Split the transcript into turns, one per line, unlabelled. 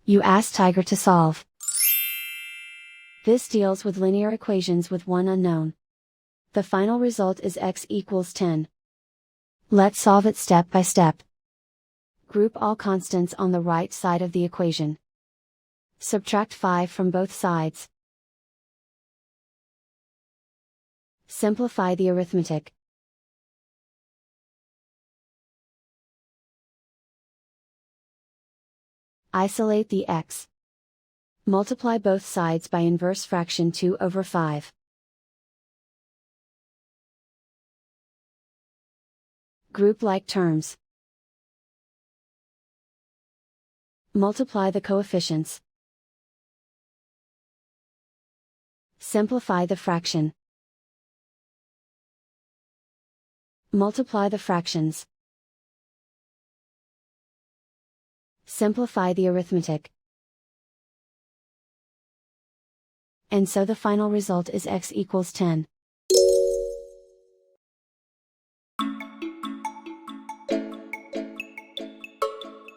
You ask Tiger to solve. This deals with linear equations with one unknown. The final result is x equals 10. Let's solve it step by step. Group all constants on the right side of the equation. Subtract 5 from both sides. Simplify the arithmetic. Isolate the x. Multiply both sides by inverse fraction 2 over 5. Group like terms. Multiply the coefficients. Simplify the fraction. Multiply the fractions. Simplify the arithmetic. And so the final result is x equals 10.